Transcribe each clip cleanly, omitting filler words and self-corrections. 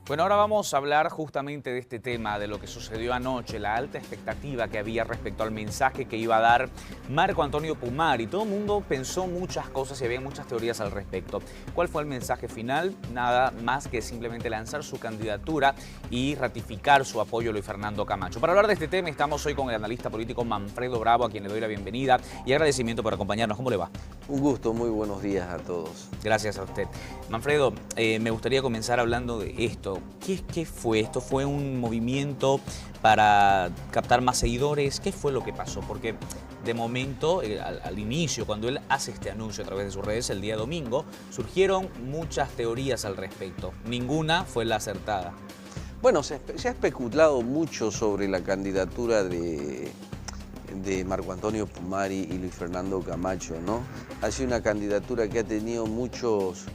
Bueno, ahora vamos a hablar justamente de este tema, de lo que sucedió anoche, la alta expectativa que había respecto al mensaje que iba a dar Marco Antonio Pumari. Todo el mundo pensó muchas cosas y había muchas teorías al respecto. ¿Cuál fue el mensaje final? Nada más que simplemente lanzar su candidatura y ratificar su apoyo a Luis Fernando Camacho. Para hablar de este tema estamos hoy con el analista político Manfredo Bravo, a quien le doy la bienvenida y agradecimiento por acompañarnos. ¿Cómo le va? Un gusto, muy buenos días a todos. Gracias a usted. Manfredo, me gustaría comenzar hablando de esto. ¿Qué fue? ¿Esto fue un movimiento para captar más seguidores? ¿Qué fue lo que pasó? Porque de momento, al inicio, cuando él hace este anuncio a través de sus redes el día domingo, surgieron muchas teorías al respecto. Ninguna fue la acertada. Bueno, se ha especulado mucho sobre la candidatura de Marco Antonio Pumari y Luis Fernando Camacho, ¿no? Ha sido una candidatura que ha tenido muchas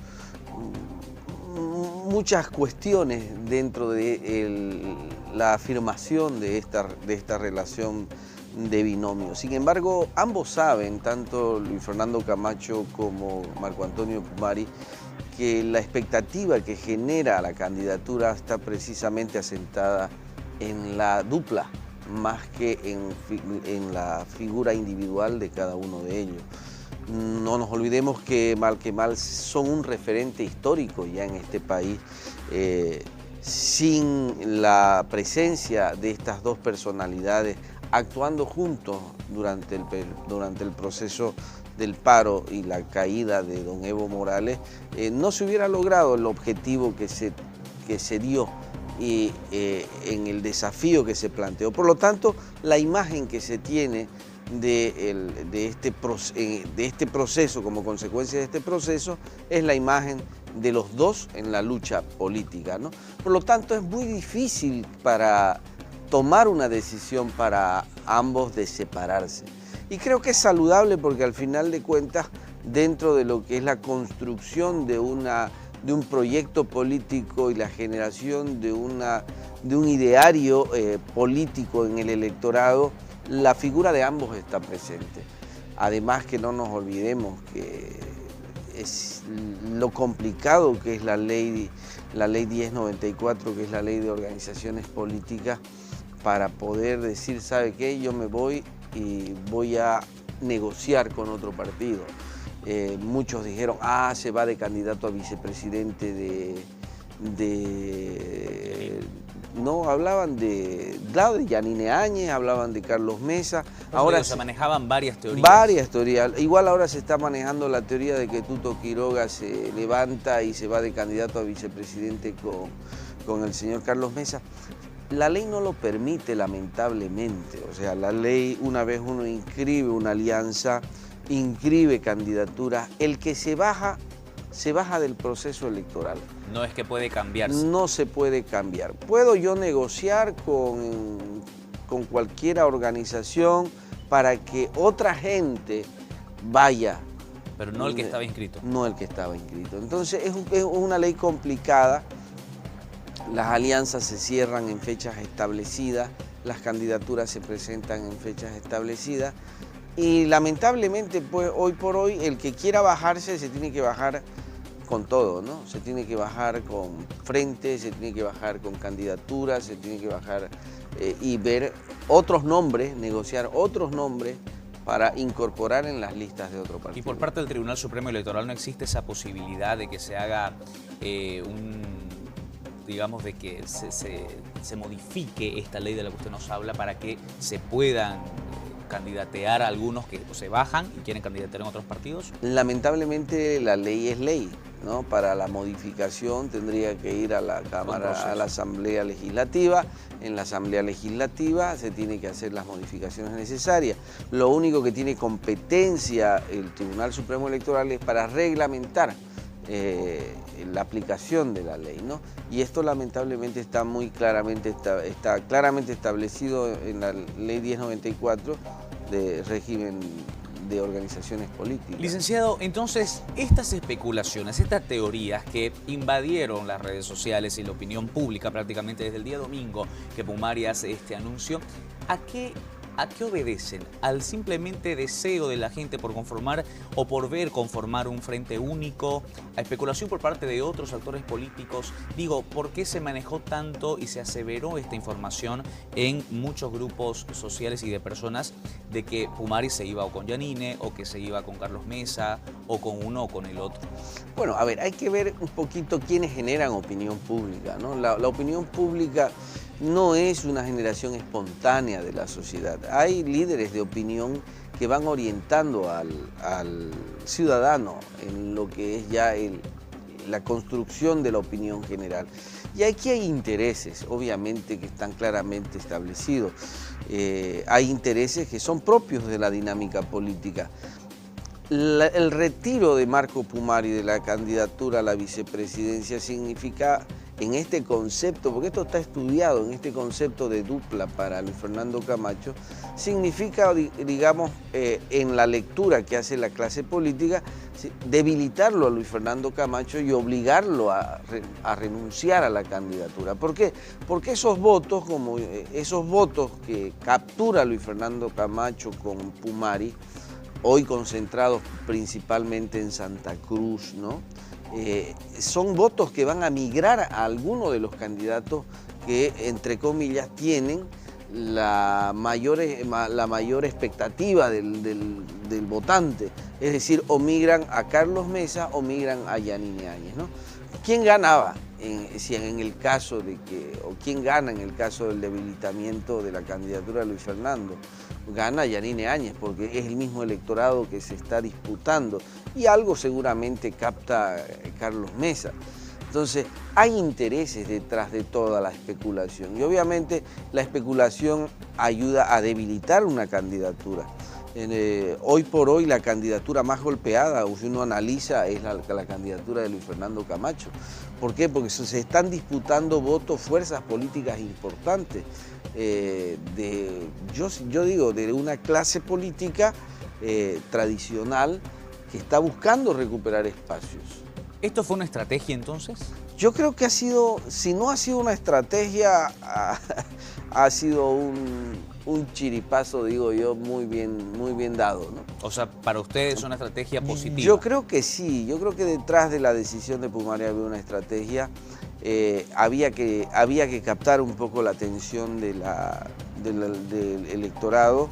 cuestiones dentro de la afirmación de esta relación de binomio. Sin embargo, ambos saben, tanto Luis Fernando Camacho como Marco Antonio Pumari, que la expectativa que genera la candidatura está precisamente asentada en la dupla, más que en la figura individual de cada uno de ellos. No nos olvidemos que mal son un referente histórico ya en este país. Sin la presencia de estas dos personalidades actuando juntos durante el proceso del paro y la caída de don Evo Morales, no se hubiera logrado el objetivo que se dio y en el desafío que se planteó. Por lo tanto, la imagen que se tiene de este proceso, como consecuencia de este proceso, es la imagen de los dos en la lucha política, ¿no? Por lo tanto, es muy difícil para tomar una decisión para ambos de separarse. Y creo que es saludable porque al final de cuentas, dentro de lo que es la construcción de un proyecto político y la generación de un ideario político en el electorado, la figura de ambos está presente. Además que no nos olvidemos que es lo complicado que es la ley 1094, que es la ley de organizaciones políticas, para poder decir, ¿sabe qué? Yo me voy y voy a negociar con otro partido. Muchos dijeron, se va de candidato a vicepresidente no, hablaban de Yanine Áñez, hablaban de Carlos Mesa. Ahora se manejaban varias teorías. Varias teorías. Igual ahora se está manejando la teoría de que Tuto Quiroga se levanta y se va de candidato a vicepresidente con el señor Carlos Mesa. La ley no lo permite, lamentablemente. O sea, la ley, una vez uno inscribe una alianza, inscribe candidaturas, el que se baja del proceso electoral. No es que puede cambiarse. No se puede cambiar. Puedo yo negociar con cualquier organización para que otra gente vaya. Pero no el que estaba inscrito. No el que estaba inscrito. Entonces es una ley complicada. Las alianzas se cierran en fechas establecidas, las candidaturas se presentan en fechas establecidas y lamentablemente, pues, hoy por hoy el que quiera bajarse se tiene que bajar con todo, ¿no? Se tiene que bajar con frente, se tiene que bajar con candidaturas, se tiene que bajar y ver otros nombres, negociar otros nombres para incorporar en las listas de otro partido. Y por parte del Tribunal Supremo Electoral no existe esa posibilidad de que se haga digamos, de que se modifique esta ley de la que usted nos habla para que se puedan candidatear a algunos que se bajan y quieren candidatear en otros partidos? Lamentablemente la ley es ley, ¿no? Para la modificación tendría que ir a la Cámara, a la Asamblea Legislativa. En la Asamblea Legislativa se tiene que hacer las modificaciones necesarias. Lo único que tiene competencia el Tribunal Supremo Electoral es para reglamentar la aplicación de la ley, ¿no? Y esto lamentablemente está claramente establecido en la ley 1094 de régimen de organizaciones políticas. Licenciado, entonces, estas especulaciones, estas teorías que invadieron las redes sociales y la opinión pública prácticamente desde el día domingo que Pumari hace este anuncio, ¿a qué ¿a qué obedecen? ¿Al simplemente deseo de la gente por conformar o por ver conformar un frente único? ¿A especulación por parte de otros actores políticos? Digo, ¿por qué se manejó tanto y se aseveró esta información en muchos grupos sociales y de personas de que Pumari se iba o con Yanine, o que se iba con Carlos Mesa, o con uno o con el otro? Bueno, a ver, hay que ver un poquito quiénes generan opinión pública, ¿no? La opinión pública no es una generación espontánea de la sociedad. Hay líderes de opinión que van orientando al ciudadano en lo que es ya la construcción de la opinión general. Y aquí hay intereses, obviamente, que están claramente establecidos. Hay intereses que son propios de la dinámica política. El retiro de Marco Pumari de la candidatura a la vicepresidencia significa, en este concepto, porque esto está estudiado, en este concepto de dupla para Luis Fernando Camacho, significa, digamos, en la lectura que hace la clase política, debilitarlo a Luis Fernando Camacho y obligarlo a renunciar a la candidatura. ¿Por qué? Porque esos votos que captura Luis Fernando Camacho con Pumari, hoy concentrados principalmente en Santa Cruz, ¿no? Son votos que van a migrar a alguno de los candidatos que, entre comillas, tienen la mayor expectativa del votante. Es decir, o migran a Carlos Mesa o migran a Yanine Áñez, ¿no? ¿Quién ganaba en el caso de que, o quién gana en el caso del debilitamiento de la candidatura de Luis Fernando? Gana Yanine Áñez, porque es el mismo electorado que se está disputando y algo seguramente capta Carlos Mesa. Entonces, hay intereses detrás de toda la especulación y obviamente la especulación ayuda a debilitar una candidatura. Hoy por hoy la candidatura más golpeada, si uno analiza, es la candidatura de Luis Fernando Camacho. ¿Por qué? Porque se están disputando votos, fuerzas políticas importantes, yo digo, de una clase política tradicional que está buscando recuperar espacios. ¿Esto fue una estrategia entonces? Yo creo que ha sido, si no ha sido una estrategia, ha sido un chiripazo, digo yo, muy bien dado, ¿no? O sea, para ustedes es una estrategia positiva. Yo creo que sí, yo creo que detrás de la decisión de Pumari había una estrategia. Había que captar un poco la atención del electorado.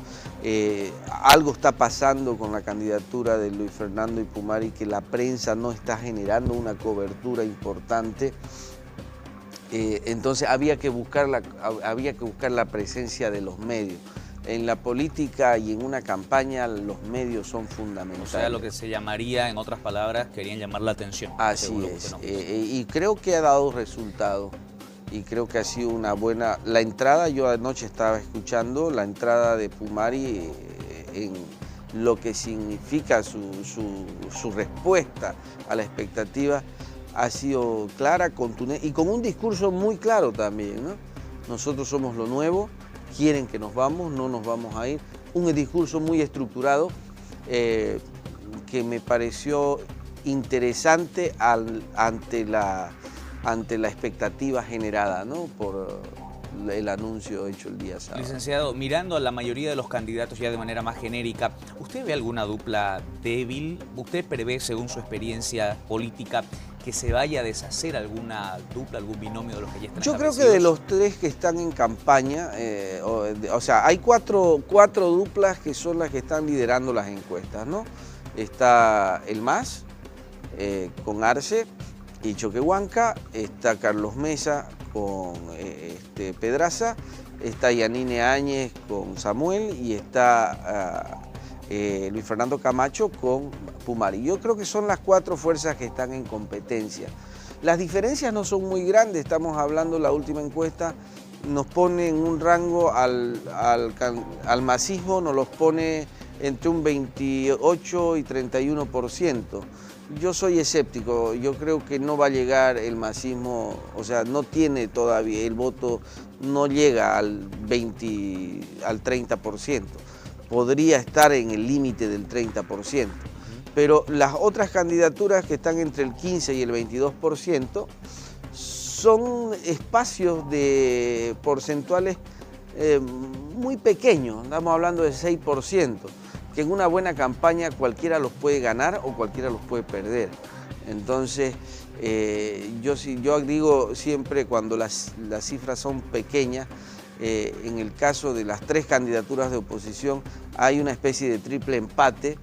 Algo está pasando con la candidatura de Luis Fernando y Pumari, que la prensa no está generando una cobertura importante. Entonces había que buscar la presencia de los medios. En la política y en una campaña los medios son fundamentales. O sea, lo que se llamaría, en otras palabras, querían llamar la atención. Así es, y creo que ha dado resultado y creo que ha sido una buena... La entrada, yo anoche estaba escuchando la entrada de Pumari en lo que significa su respuesta a la expectativa, ha sido clara, contundente y con un discurso muy claro también, ¿no? Nosotros somos lo nuevo, quieren que nos vamos, no nos vamos a ir. Un discurso muy estructurado que me pareció interesante ante la expectativa generada, ¿no? Por el anuncio hecho el día sábado. Licenciado, mirando a la mayoría de los candidatos ya de manera más genérica, ¿usted ve alguna dupla débil? ¿Usted prevé, según su experiencia política, que se vaya a deshacer alguna dupla, algún binomio de los que ya están Yo creo establecidos? que de los tres que están en campaña, o sea, hay cuatro duplas que son las que están liderando las encuestas, ¿no? Está el MAS con Arce y Choquehuanca, está Carlos Mesa con Pedraza, está Yanine Áñez con Samuel y está Luis Fernando Camacho con Pumari. Yo creo que son las cuatro fuerzas que están en competencia. Las diferencias no son muy grandes, estamos hablando, la última encuesta nos pone en un rango al masismo, nos los pone entre un 28 y 31%. Yo soy escéptico, yo creo que no va a llegar el masismo, o sea, no tiene todavía, el voto no llega al 30%. Podría estar en el límite del 30%. Pero las otras candidaturas que están entre el 15 y el 22% son espacios porcentuales muy pequeño, estamos hablando de 6%, que en una buena campaña cualquiera los puede ganar o cualquiera los puede perder. Entonces, yo digo siempre cuando las cifras son pequeñas, en el caso de las 3 candidaturas de oposición hay una especie de triple empate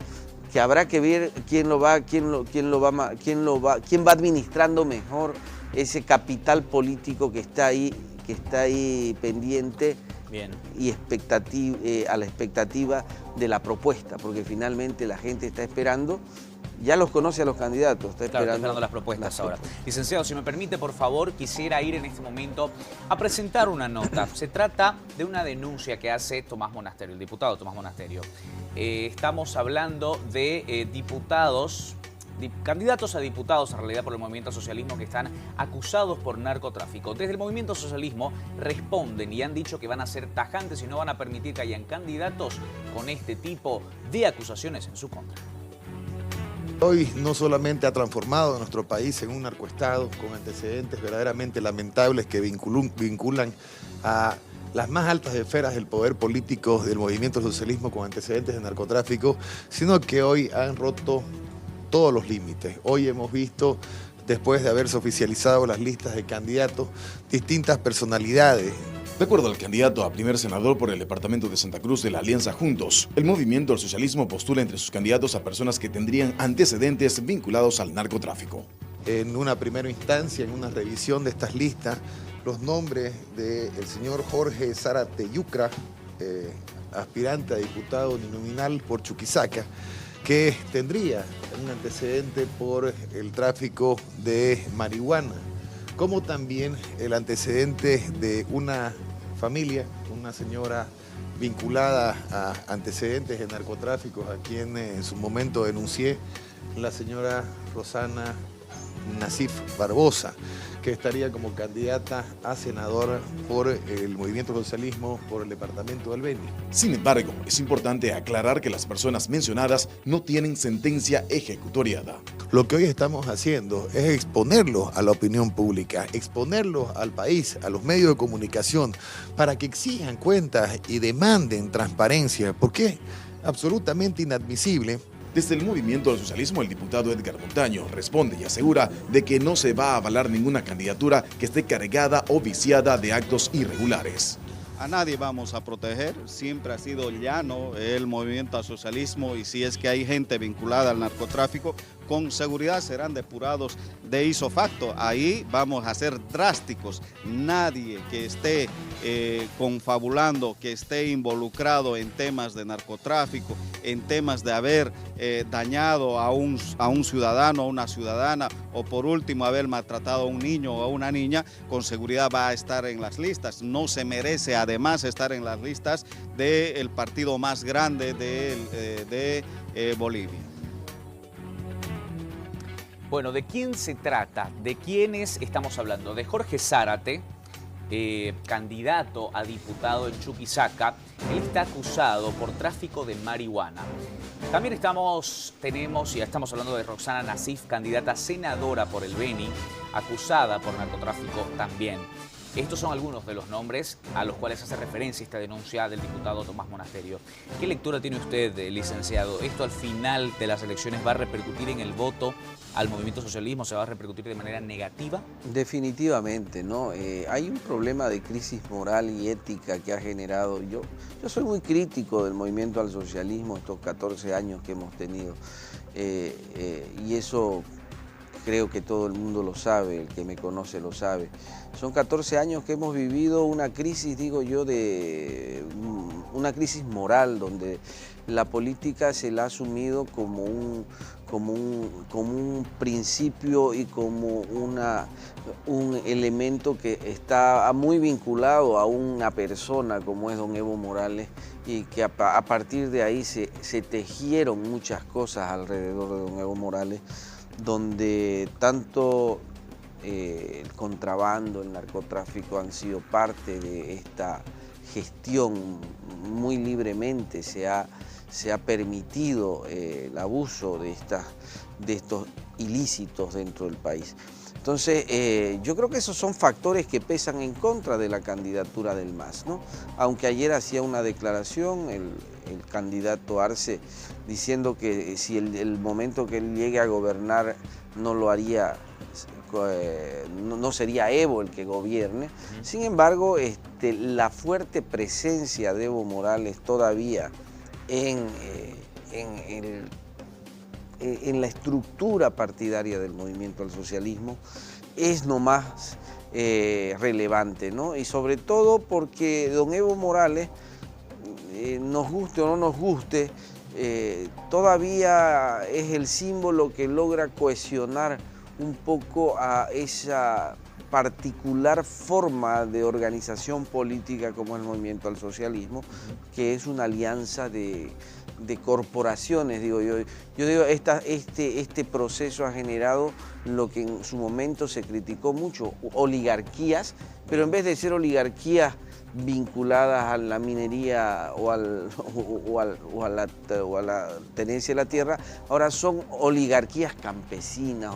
que habrá que ver quién va administrando mejor ese capital político que está ahí pendiente. Bien. Y a la expectativa de la propuesta, porque finalmente la gente está esperando, ya los conoce a los candidatos, está esperando las propuestas ahora. Licenciado, si me permite, por favor, quisiera ir en este momento a presentar una nota. Se trata de una denuncia que hace Tomás Monasterio, el diputado Tomás Monasterio. Estamos hablando de candidatos a diputados, en realidad por el movimiento socialismo, que están acusados por narcotráfico. Desde el movimiento socialismo responden y han dicho que van a ser tajantes y no van a permitir que hayan candidatos con este tipo de acusaciones en su contra. Hoy no solamente ha transformado a nuestro país en un narcoestado con antecedentes verdaderamente lamentables que vinculan a las más altas esferas del poder político del movimiento socialismo con antecedentes de narcotráfico, sino que hoy han roto todos los límites. Hoy hemos visto, después de haberse oficializado las listas de candidatos, distintas personalidades. De acuerdo al candidato a primer senador por el departamento de Santa Cruz de la Alianza Juntos, el movimiento al socialismo postula entre sus candidatos a personas que tendrían antecedentes vinculados al narcotráfico. En una primera instancia, en una revisión de estas listas, los nombres del señor Jorge Zárate Yucra, aspirante a diputado uninominal por Chuquisaca, que tendría un antecedente por el tráfico de marihuana, como también el antecedente de una familia, una señora vinculada a antecedentes de narcotráfico, a quien en su momento denuncié, la señora Rosana Nasif Barbosa, que estaría como candidata a senadora por el movimiento socialismo por el departamento del Beni. Sin embargo, es importante aclarar que las personas mencionadas no tienen sentencia ejecutoriada. Lo que hoy estamos haciendo es exponerlo a la opinión pública, exponerlo al país, a los medios de comunicación, para que exijan cuentas y demanden transparencia, porque es absolutamente inadmisible. Desde el movimiento al socialismo, el diputado Edgar Montaño responde y asegura de que no se va a avalar ninguna candidatura que esté cargada o viciada de actos irregulares. A nadie vamos a proteger, siempre ha sido llano el movimiento al socialismo, y si es que hay gente vinculada al narcotráfico, con seguridad serán depurados de ipso facto. Ahí vamos a ser drásticos. Nadie que esté confabulando, que esté involucrado en temas de narcotráfico, en temas de haber dañado a un ciudadano, a una ciudadana, o por último haber maltratado a un niño o a una niña, con seguridad va a estar en las listas. No se merece además estar en las listas del partido más grande de Bolivia. Bueno, ¿de quién se trata? ¿De quiénes estamos hablando? De Jorge Zárate, candidato a diputado en Chuquisaca. Él está acusado por tráfico de marihuana. También estamos hablando de Rosana Nasif, candidata senadora por el Beni, acusada por narcotráfico también. Estos son algunos de los nombres a los cuales hace referencia esta denuncia del diputado Tomás Monasterio. ¿Qué lectura tiene usted, licenciado? ¿Esto al final de las elecciones va a repercutir en el voto al movimiento socialismo? ¿Se va a repercutir de manera negativa? Definitivamente, ¿no? Hay un problema de crisis moral y ética que ha generado. Yo soy muy crítico del movimiento al socialismo estos 14 años que hemos tenido. Y eso creo que todo el mundo lo sabe, el que me conoce lo sabe. Son 14 años que hemos vivido una crisis, digo yo, una crisis moral, donde la política se la ha asumido como un principio y como un elemento que está muy vinculado a una persona como es don Evo Morales, y que a partir de ahí se tejieron muchas cosas alrededor de don Evo Morales, donde tanto el contrabando, el narcotráfico han sido parte de esta gestión. Muy libremente se ha permitido el abuso de estos ilícitos dentro del país. Entonces, yo creo que esos son factores que pesan en contra de la candidatura del MAS, ¿no? Aunque ayer hacía una declaración el candidato Arce diciendo que si el momento que él llegue a gobernar no lo haría, no sería Evo el que gobierne. Sin embargo, la fuerte presencia de Evo Morales todavía en la estructura partidaria del movimiento al socialismo es nomás relevante, ¿no? Y sobre todo porque don Evo Morales, nos guste o no nos guste, todavía es el símbolo que logra cohesionar un poco a esa particular forma de organización política como el movimiento al socialismo, que es una alianza de corporaciones, digo yo. Yo digo, este proceso ha generado lo que en su momento se criticó mucho, oligarquías, pero en vez de ser oligarquías vinculadas a la minería o a la tenencia de la tierra, ahora son oligarquías campesinas,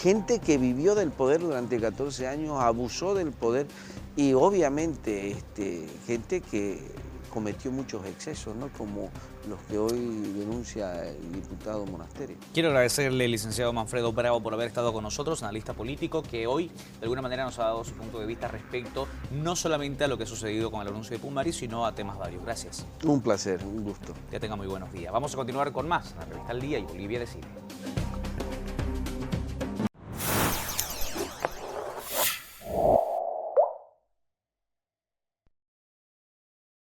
gente que vivió del poder durante 14 años, abusó del poder y obviamente gente que cometió muchos excesos, ¿no? Como los que hoy denuncia el diputado Monasterio. Quiero agradecerle al licenciado Manfredo Bravo por haber estado con nosotros, analista político, que hoy de alguna manera nos ha dado su punto de vista respecto no solamente a lo que ha sucedido con el anuncio de Pumari, sino a temas varios. Gracias. Un placer, un gusto. Que tenga muy buenos días. Vamos a continuar con más en la revista Al Día y Bolivia Decide.